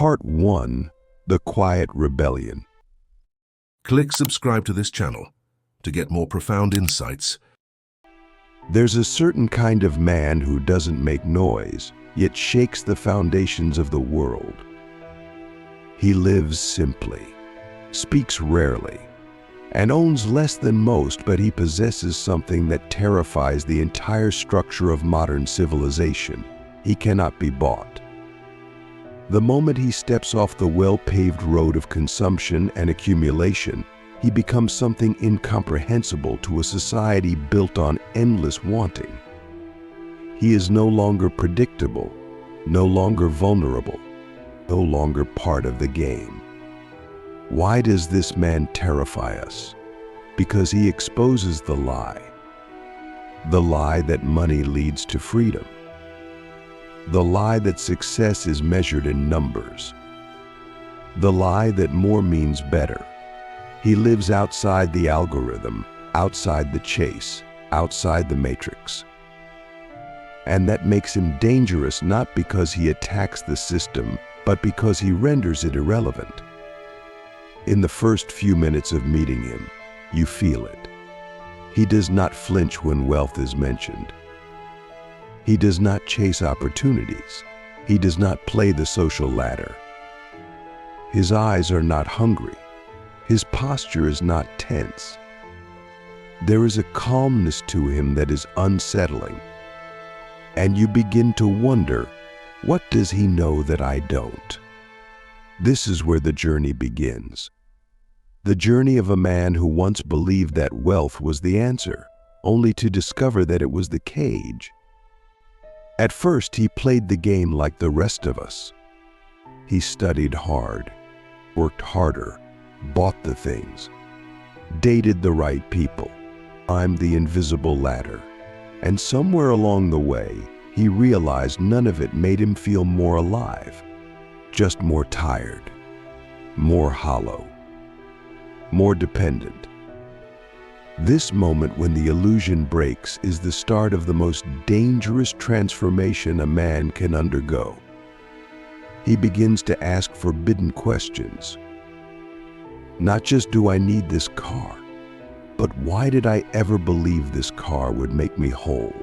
Part 1. The Quiet Rebellion. Click subscribe to this channel to get more profound insights. There's a certain kind of man who doesn't make noise, yet shakes the foundations of the world. He lives simply, speaks rarely, and owns less than most, but he possesses something that terrifies the entire structure of modern civilization. He cannot be bought. The moment he steps off the well-paved road of consumption and accumulation, he becomes something incomprehensible to a society built on endless wanting. He is no longer predictable, no longer vulnerable, no longer part of the game. Why does this man terrify us? Because he exposes the lie that money leads to freedom, the lie that success is measured in numbers, the lie that more means better. He lives outside the algorithm, outside the chase, outside the matrix. And that makes him dangerous not because he attacks the system, but because he renders it irrelevant. In the first few minutes of meeting him, you feel it. He does not flinch when wealth is mentioned. He does not chase opportunities. He does not play the social ladder. His eyes are not hungry. His posture is not tense. There is a calmness to him that is unsettling. And you begin to wonder, what does he know that I don't? This is where the journey begins. The journey of a man who once believed that wealth was the answer, only to discover that it was the cage. At first, he played the game like the rest of us. He studied hard, worked harder, bought the things, dated the right people, climbed the invisible ladder, and somewhere along the way, he realized none of it made him feel more alive, just more tired, more hollow, more dependent. This moment when the illusion breaks is the start of the most dangerous transformation a man can undergo. He begins to ask forbidden questions. Not just do I need this car, but why did I ever believe this car would make me whole?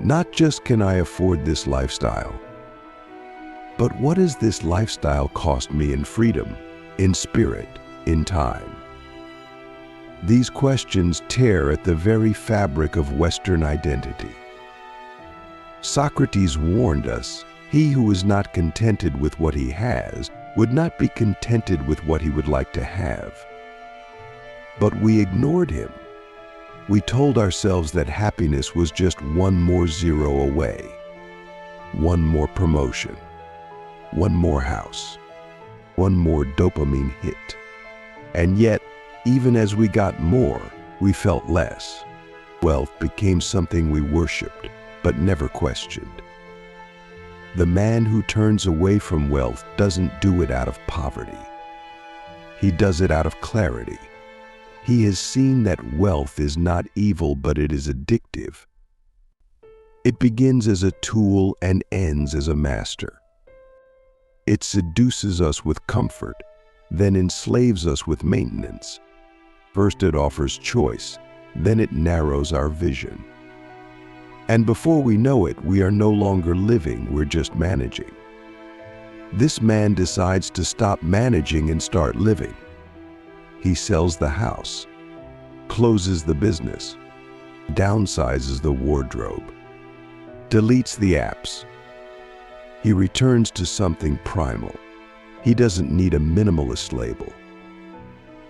Not just can I afford this lifestyle, but what does this lifestyle cost me in freedom, in spirit, in time? These questions tear at the very fabric of Western identity. Socrates warned us, he who is not contented with what he has would not be contented with what he would like to have. But we ignored him. We told ourselves that happiness was just one more zero away, one more promotion, one more house, one more dopamine hit. And yet, even as we got more, we felt less. Wealth became something we worshipped, but never questioned. The man who turns away from wealth doesn't do it out of poverty. He does it out of clarity. He has seen that wealth is not evil, but it is addictive. It begins as a tool and ends as a master. It seduces us with comfort, then enslaves us with maintenance. First it offers choice, then it narrows our vision. And before we know it, we are no longer living, we're just managing. This man decides to stop managing and start living. He sells the house, closes the business, downsizes the wardrobe, deletes the apps. He returns to something primal. He doesn't need a minimalist label.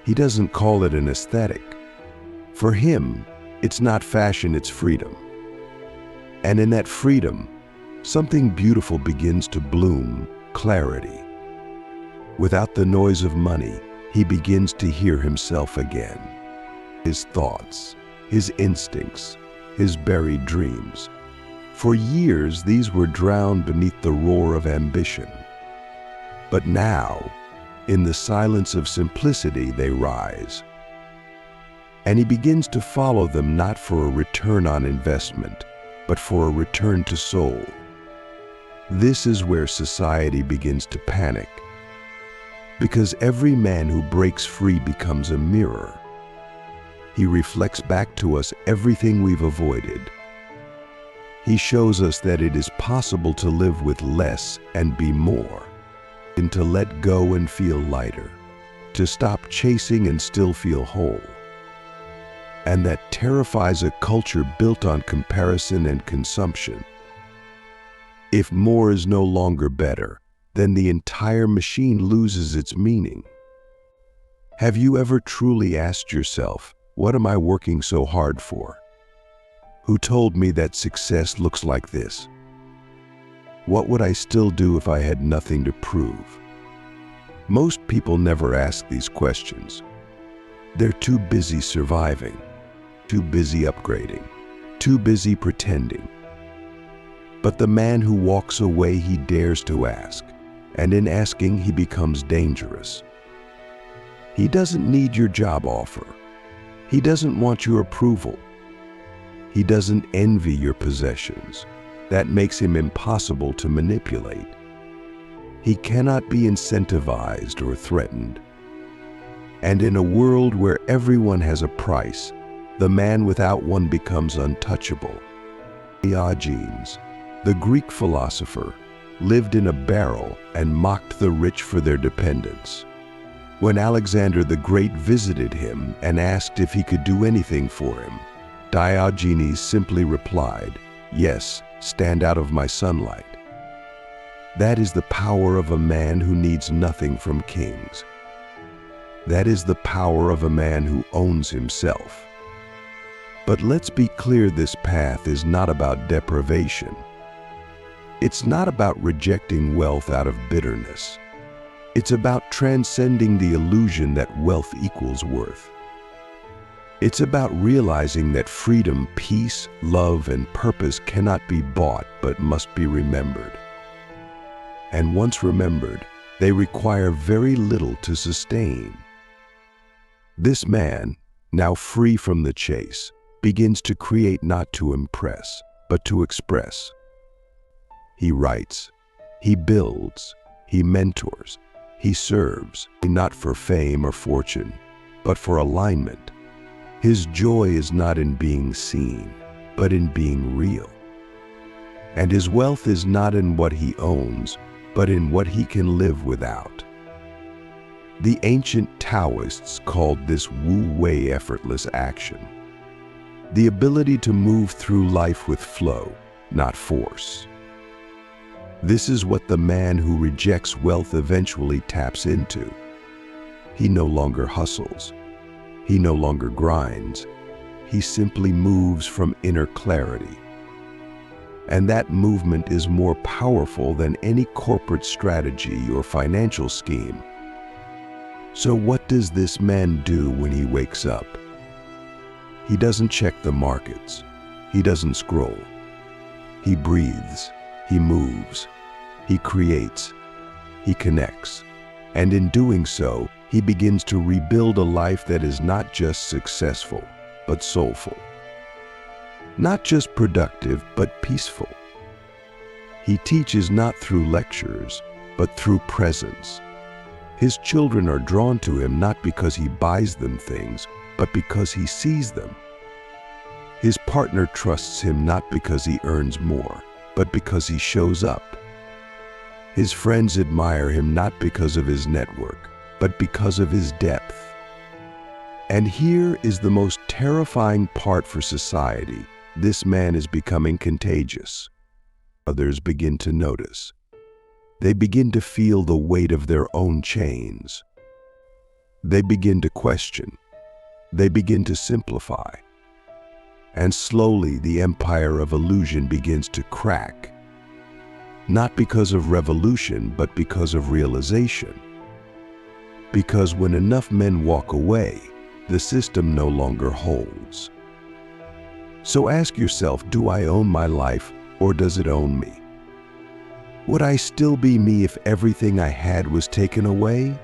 He doesn't call it an aesthetic. For him, it's not fashion, it's freedom. And in that freedom, something beautiful begins to bloom, clarity. Without the noise of money, he begins to hear himself again. His thoughts, his instincts, his buried dreams. For years, these were drowned beneath the roar of ambition. But now, in the silence of simplicity, they rise. And he begins to follow them not for a return on investment, but for a return to soul. This is where society begins to panic, because every man who breaks free becomes a mirror. He reflects back to us everything we've avoided. He shows us that it is possible to live with less and be more, and to let go and feel lighter, to stop chasing and still feel whole. And that terrifies a culture built on comparison and consumption. If more is no longer better, then the entire machine loses its meaning. Have you ever truly asked yourself, what am I working so hard for? Who told me that success looks like this? What would I still do if I had nothing to prove? Most people never ask these questions. They're too busy surviving, too busy upgrading, too busy pretending. But the man who walks away, he dares to ask, and in asking, he becomes dangerous. He doesn't need your job offer. He doesn't want your approval. He doesn't envy your possessions. That makes him impossible to manipulate. He cannot be incentivized or threatened. And in a world where everyone has a price, the man without one becomes untouchable. Diogenes, the Greek philosopher, lived in a barrel and mocked the rich for their dependence. When Alexander the Great visited him and asked if he could do anything for him, Diogenes simply replied, "Yes, stand out of my sunlight." That is the power of a man who needs nothing from kings. That is the power of a man who owns himself. But let's be clear, this path is not about deprivation. It's not about rejecting wealth out of bitterness. It's about transcending the illusion that wealth equals worth. It's about realizing that freedom, peace, love, and purpose cannot be bought but must be remembered. And once remembered, they require very little to sustain. This man, now free from the chase, begins to create not to impress, but to express. He writes, he builds, he mentors, he serves, not for fame or fortune, but for alignment. His joy is not in being seen, but in being real. And his wealth is not in what he owns, but in what he can live without. The ancient Taoists called this wu-wei effortless action, the ability to move through life with flow, not force. This is what the man who rejects wealth eventually taps into. He no longer hustles. He no longer grinds. He simply moves from inner clarity. And that movement is more powerful than any corporate strategy or financial scheme. So what does this man do when he wakes up? He doesn't check the markets. He doesn't scroll. He breathes. He moves. He creates. He connects. And in doing so, he begins to rebuild a life that is not just successful, but soulful. Not just productive, but peaceful. He teaches not through lectures, but through presence. His children are drawn to him not because he buys them things, but because he sees them. His partner trusts him not because he earns more, but because he shows up. His friends admire him not because of his network, but because of his depth. And here is the most terrifying part for society. This man is becoming contagious. Others begin to notice. They begin to feel the weight of their own chains. They begin to question. They begin to simplify. And slowly the empire of illusion begins to crack. Not because of revolution, but because of realization. Because when enough men walk away, the system no longer holds. So ask yourself, do I own my life or does it own me? Would I still be me if everything I had was taken away?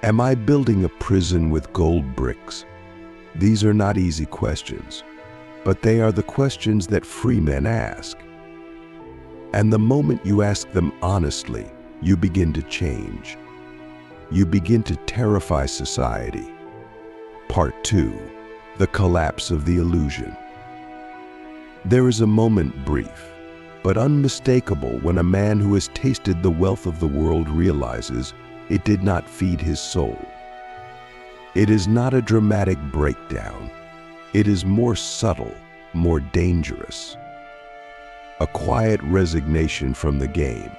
Am I building a prison with gold bricks? These are not easy questions, but they are the questions that free men ask. And the moment you ask them honestly, you begin to change. You begin to terrify society. Part 2. The collapse of the illusion. There is a moment, brief, but unmistakable, when a man who has tasted the wealth of the world realizes it did not feed his soul. It is not a dramatic breakdown. It is more subtle, more dangerous. A quiet resignation from the game.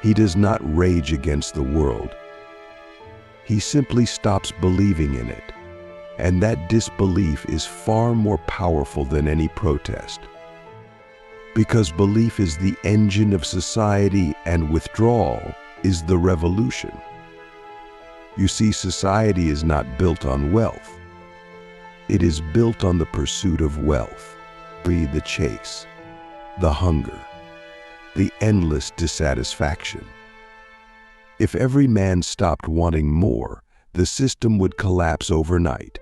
He does not rage against the world. He simply stops believing in it. And that disbelief is far more powerful than any protest. Because belief is the engine of society and withdrawal is the revolution. You see, society is not built on wealth. It is built on the pursuit of wealth, the chase, the hunger, the endless dissatisfaction. If every man stopped wanting more, the system would collapse overnight.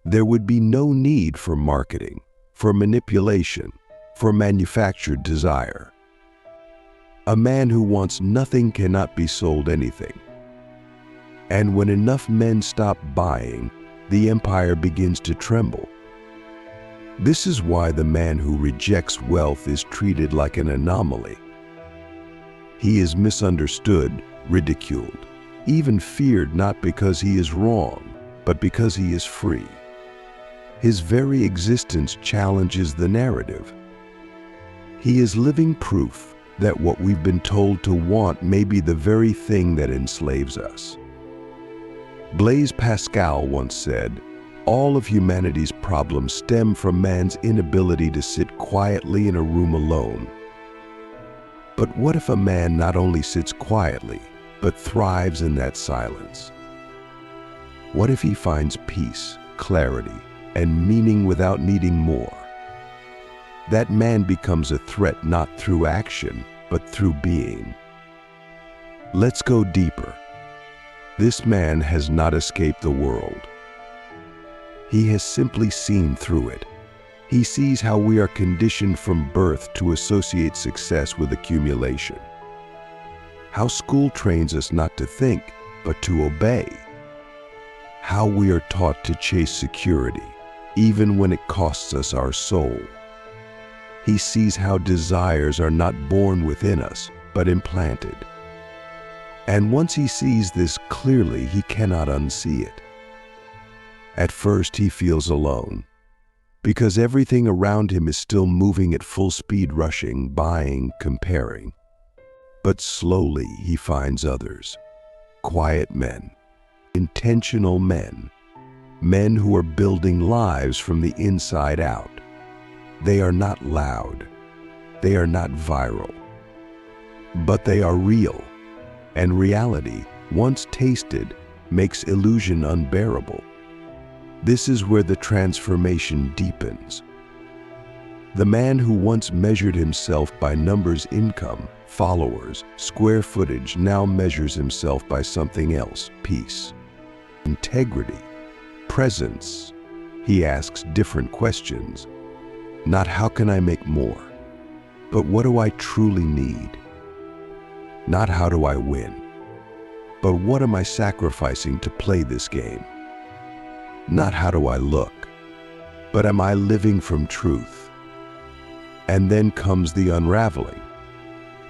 There would be no need for marketing, for manipulation, for manufactured desire. A man who wants nothing cannot be sold anything. And when enough men stop buying, the empire begins to tremble. This is why the man who rejects wealth is treated like an anomaly. He is misunderstood, ridiculed, even feared, not because he is wrong, but because he is free. His very existence challenges the narrative. He is living proof that what we've been told to want may be the very thing that enslaves us. Blaise Pascal once said, "All of humanity's problems stem from man's inability to sit quietly in a room alone." But what if a man not only sits quietly, but thrives in that silence? What if he finds peace, clarity, and meaning without needing more? That man becomes a threat not through action, but through being. Let's go deeper. This man has not escaped the world. He has simply seen through it. He sees how we are conditioned from birth to associate success with accumulation. How school trains us not to think, but to obey. How we are taught to chase security, even when it costs us our soul. He sees how desires are not born within us, but implanted. And once he sees this clearly, he cannot unsee it. At first, he feels alone, because everything around him is still moving at full speed, rushing, buying, comparing. But slowly, he finds others, quiet men, intentional men, men who are building lives from the inside out. They are not loud, they are not viral, but they are real, and reality, once tasted, makes illusion unbearable. This is where the transformation deepens. The man who once measured himself by numbers, income, followers, square footage, now measures himself by something else: peace, integrity, presence. He asks different questions. Not how can I make more, but what do I truly need? Not how do I win, but what am I sacrificing to play this game? Not how do I look, but am I living from truth? And then comes the unraveling.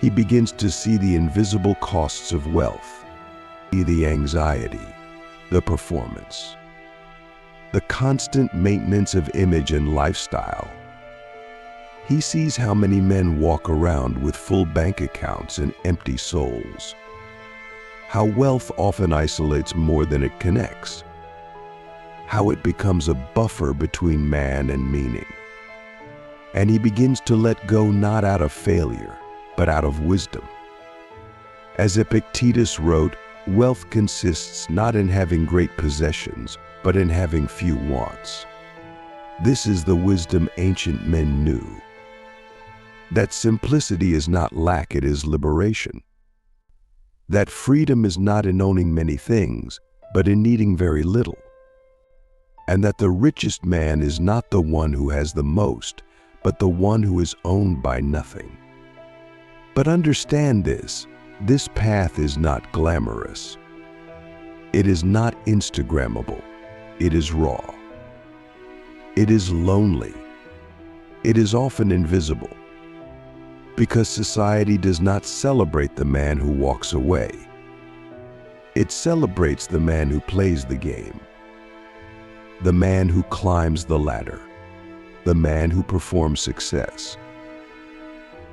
He begins to see the invisible costs of wealth, the anxiety, the performance, the constant maintenance of image and lifestyle. He sees how many men walk around with full bank accounts and empty souls. How wealth often isolates more than it connects. How it becomes a buffer between man and meaning. And he begins to let go, not out of failure, but out of wisdom. As Epictetus wrote, wealth consists not in having great possessions, but in having few wants. This is the wisdom ancient men knew. That simplicity is not lack, it is liberation. That freedom is not in owning many things, but in needing very little. And that the richest man is not the one who has the most, but the one who is owned by nothing. But understand this path is not glamorous. It is not Instagrammable. It is raw. It is lonely. It is often invisible. Because society does not celebrate the man who walks away. It celebrates the man who plays the game. The man who climbs the ladder. The man who performs success.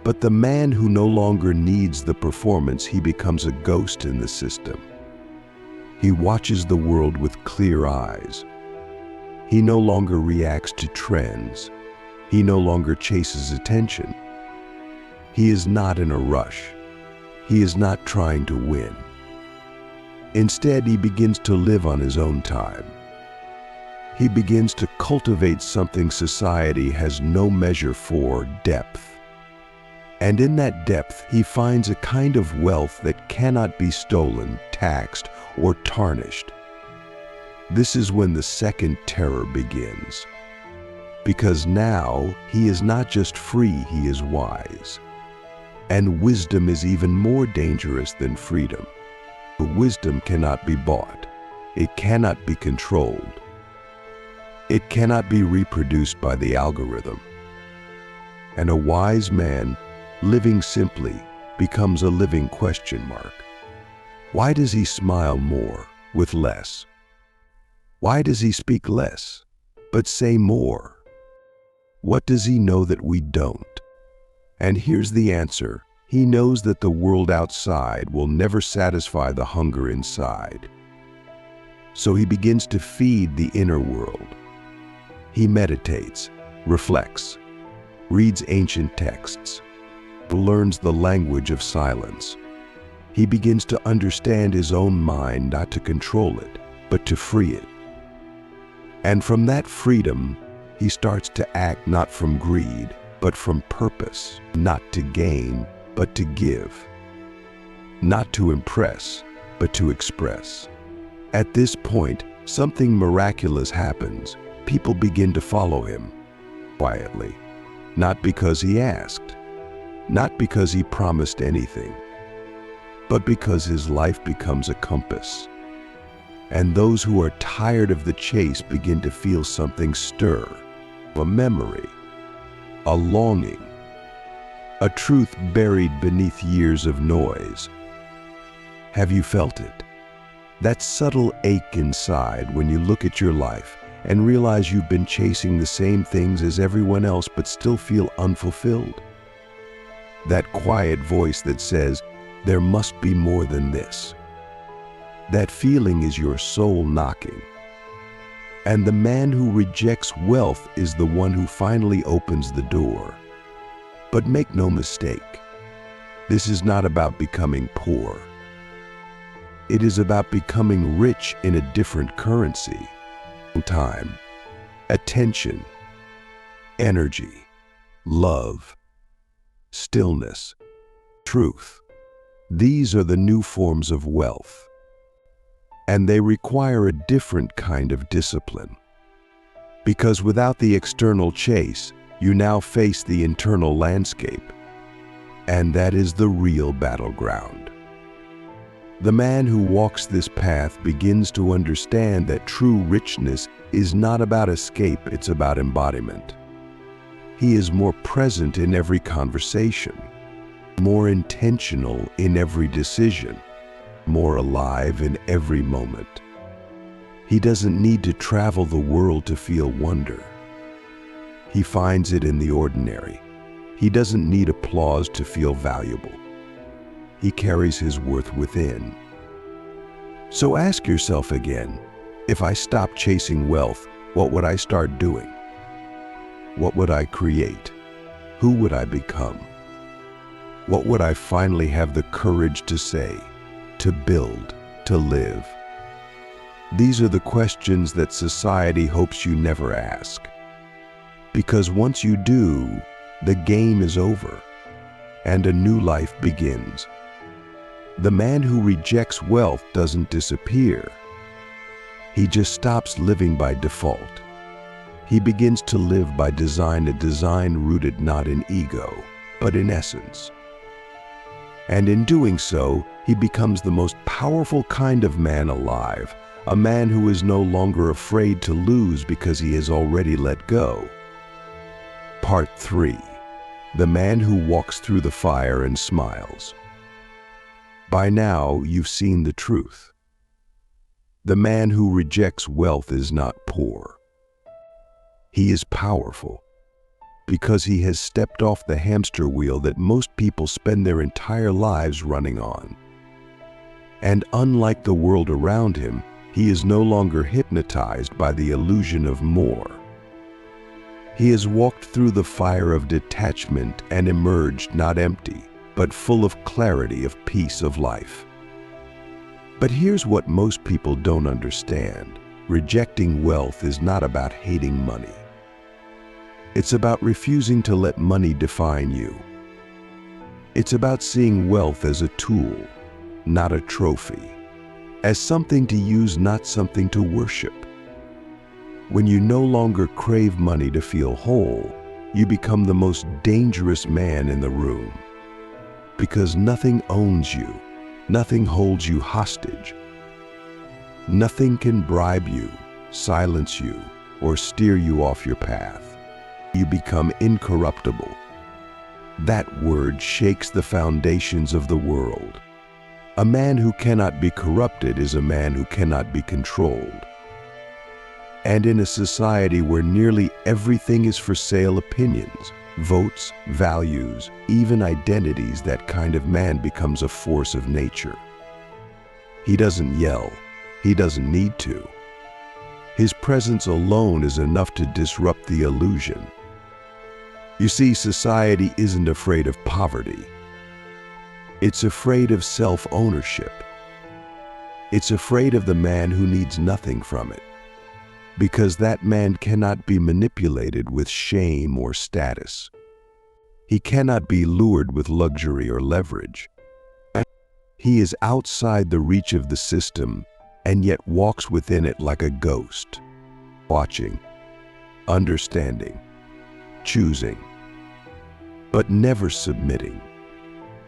But the man who no longer needs the performance, he becomes a ghost in the system. He watches the world with clear eyes. He no longer reacts to trends. He no longer chases attention. He is not in a rush. He is not trying to win. Instead, he begins to live on his own time. He begins to cultivate something society has no measure for: depth. And in that depth, he finds a kind of wealth that cannot be stolen, taxed, or tarnished. This is when the second terror begins. Because now, he is not just free, he is wise. And wisdom is even more dangerous than freedom. For wisdom cannot be bought. It cannot be controlled. It cannot be reproduced by the algorithm. And a wise man, living simply, becomes a living question mark. Why does he smile more with less? Why does he speak less, but say more? What does he know that we don't? And here's the answer. He knows that the world outside will never satisfy the hunger inside. So he begins to feed the inner world. He meditates, reflects, reads ancient texts, learns the language of silence. He begins to understand his own mind, not to control it, but to free it. And from that freedom, he starts to act not from greed, but from purpose, not to gain, but to give, not to impress, but to express. At this point, something miraculous happens. People begin to follow him, quietly, not because he asked, not because he promised anything, but because his life becomes a compass. And those who are tired of the chase begin to feel something stir, a memory, a longing, a truth buried beneath years of noise. Have you felt it? That subtle ache inside when you look at your life and realize you've been chasing the same things as everyone else but still feel unfulfilled? That quiet voice that says, there must be more than this. That feeling is your soul knocking. And the man who rejects wealth is the one who finally opens the door. But make no mistake, this is not about becoming poor. It is about becoming rich in a different currency. Time, attention, energy, love, stillness, truth. These are the new forms of wealth. And they require a different kind of discipline. Because without the external chase, you now face the internal landscape. And that is the real battleground. The man who walks this path begins to understand that true richness is not about escape, it's about embodiment. He is more present in every conversation, more intentional in every decision, more alive in every moment. He doesn't need to travel the world to feel wonder. He finds it in the ordinary. He doesn't need applause to feel valuable. He carries his worth within. So ask yourself again, if I stopped chasing wealth, what would I start doing? What would I create? Who would I become? What would I finally have the courage to say, to build, to live? These are the questions that society hopes you never ask. Because once you do, the game is over, and a new life begins. The man who rejects wealth doesn't disappear. He just stops living by default. He begins to live by design, a design rooted not in ego, but in essence. And in doing so, he becomes the most powerful kind of man alive, a man who is no longer afraid to lose because he has already let go. Part 3. The man who walks through the fire and smiles. By now, you've seen the truth. The man who rejects wealth is not poor. He is powerful because he has stepped off the hamster wheel that most people spend their entire lives running on. And unlike the world around him, he is no longer hypnotized by the illusion of more. He has walked through the fire of detachment and emerged not empty, but full of clarity of peace of life. But here's what most people don't understand. Rejecting wealth is not about hating money. It's about refusing to let money define you. It's about seeing wealth as a tool, not a trophy, as something to use, not something to worship. When you no longer crave money to feel whole, you become the most dangerous man in the room. Because nothing owns you, nothing holds you hostage. Nothing can bribe you, silence you, or steer you off your path. You become incorruptible. That word shakes the foundations of the world. A man who cannot be corrupted is a man who cannot be controlled. And in a society where nearly everything is for sale, opinions, votes, values, even identities, that kind of man becomes a force of nature. He doesn't yell. He doesn't need to. His presence alone is enough to disrupt the illusion. You see, society isn't afraid of poverty. It's afraid of self-ownership. It's afraid of the man who needs nothing from it, because that man cannot be manipulated with shame or status. He cannot be lured with luxury or leverage. He is outside the reach of the system and yet walks within it like a ghost, watching, understanding, choosing, but never submitting.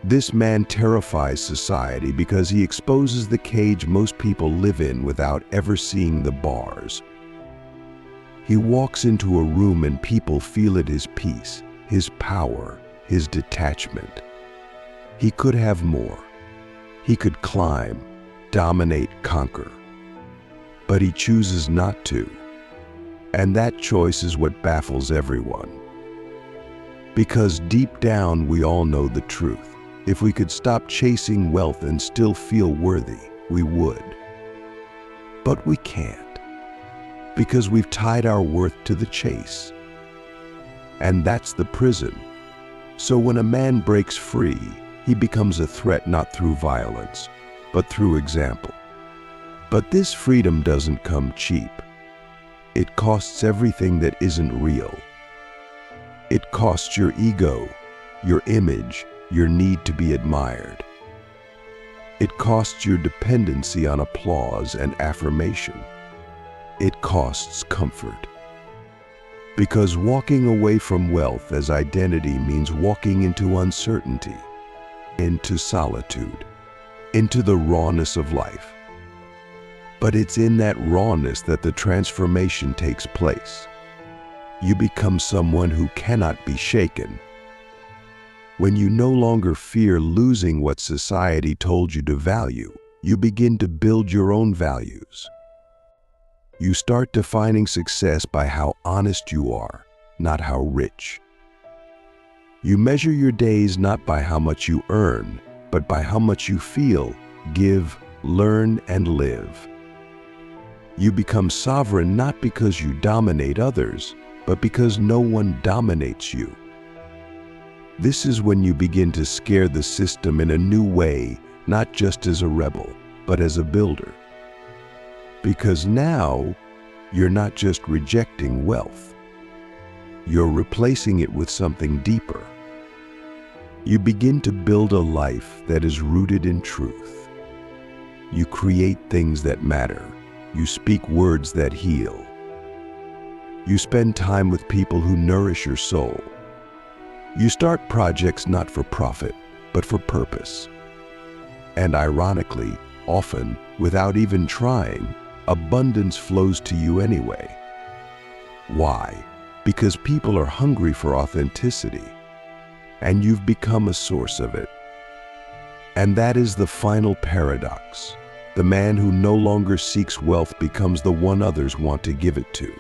This man terrifies society because he exposes the cage most people live in without ever seeing the bars. He walks into a room and people feel it, his peace, his power, his detachment. He could have more. He could climb, dominate, conquer. But he chooses not to. And that choice is what baffles everyone. Because deep down we all know the truth. If we could stop chasing wealth and still feel worthy, we would. But we can't, because we've tied our worth to the chase. And that's the prison. So when a man breaks free, he becomes a threat not through violence, but through example. But this freedom doesn't come cheap. It costs everything that isn't real. It costs your ego, your image, your need to be admired. It costs your dependency on applause and affirmation. It costs comfort. Because walking away from wealth as identity means walking into uncertainty, into solitude, into the rawness of life. But it's in that rawness that the transformation takes place. You become someone who cannot be shaken. When you no longer fear losing what society told you to value, you begin to build your own values. You start defining success by how honest you are, not how rich. You measure your days not by how much you earn, but by how much you feel, give, learn, and live. You become sovereign not because you dominate others, but because no one dominates you. This is when you begin to scare the system in a new way, not just as a rebel, but as a builder. Because now, you're not just rejecting wealth. You're replacing it with something deeper. You begin to build a life that is rooted in truth. You create things that matter. You speak words that heal. You spend time with people who nourish your soul. You start projects not for profit, but for purpose. And ironically, often, without even trying, abundance flows to you anyway. Why? Because people are hungry for authenticity, and you've become a source of it. And that is the final paradox. The man who no longer seeks wealth becomes the one others want to give it to.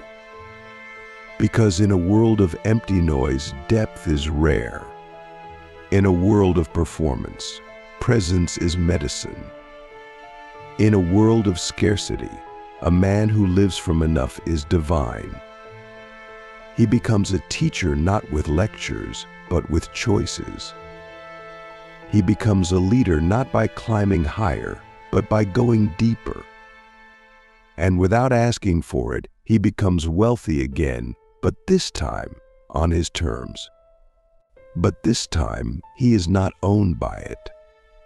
Because in a world of empty noise, depth is rare. In a world of performance, presence is medicine. In a world of scarcity, a man who lives from enough is divine. He becomes a teacher not with lectures, but with choices. He becomes a leader not by climbing higher, but by going deeper. And without asking for it, he becomes wealthy again, but this time on his terms. But this time, he is not owned by it.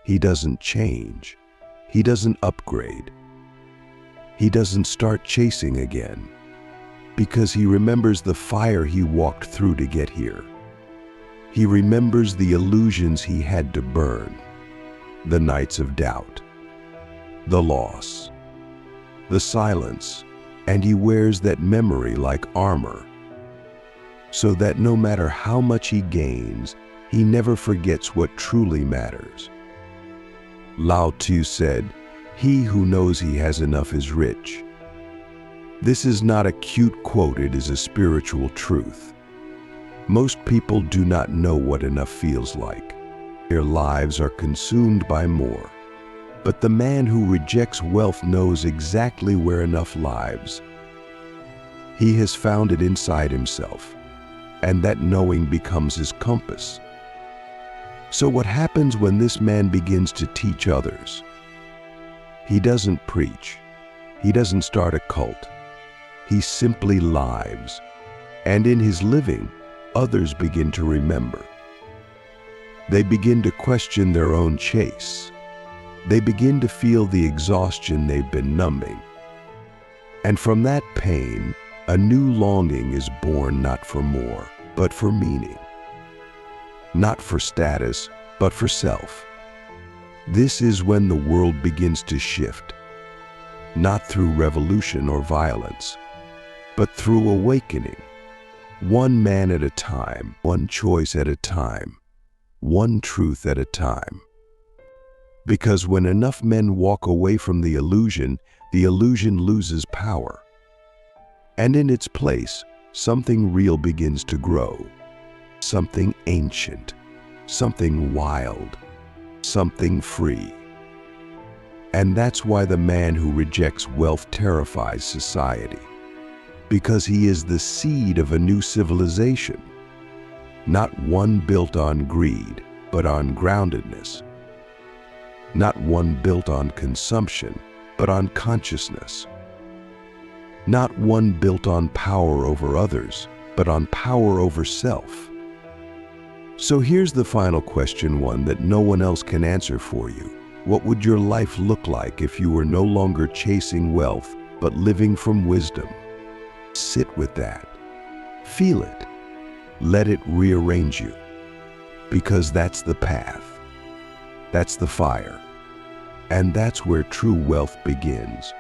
He doesn't change. He doesn't upgrade. He doesn't start chasing again, because he remembers the fire he walked through to get here. He remembers the illusions he had to burn, the nights of doubt, the loss, the silence, and he wears that memory like armor, so that no matter how much he gains, he never forgets what truly matters. Lao Tzu said, "He who knows he has enough is rich." This is not a cute quote, it is a spiritual truth. Most people do not know what enough feels like. Their lives are consumed by more. But the man who rejects wealth knows exactly where enough lives. He has found it inside himself, and that knowing becomes his compass. So what happens when this man begins to teach others? He doesn't preach. He doesn't start a cult. He simply lives. And in his living, others begin to remember. They begin to question their own chase. They begin to feel the exhaustion they've been numbing. And from that pain, a new longing is born, not for more, but for meaning. Not for status, but for self. This is when the world begins to shift, not through revolution or violence, but through awakening. One man at a time, one choice at a time, one truth at a time. Because when enough men walk away from the illusion loses power. And in its place, something real begins to grow. Something ancient, something wild, something free. And that's why the man who rejects wealth terrifies society. Because he is the seed of a new civilization. Not one built on greed, but on groundedness. Not one built on consumption, but on consciousness. Not one built on power over others, but on power over self. So here's the final question, one that no one else can answer for you. What would your life look like if you were no longer chasing wealth, but living from wisdom? Sit with that. Feel it. Let it rearrange you. Because that's the path. That's the fire. And that's where true wealth begins.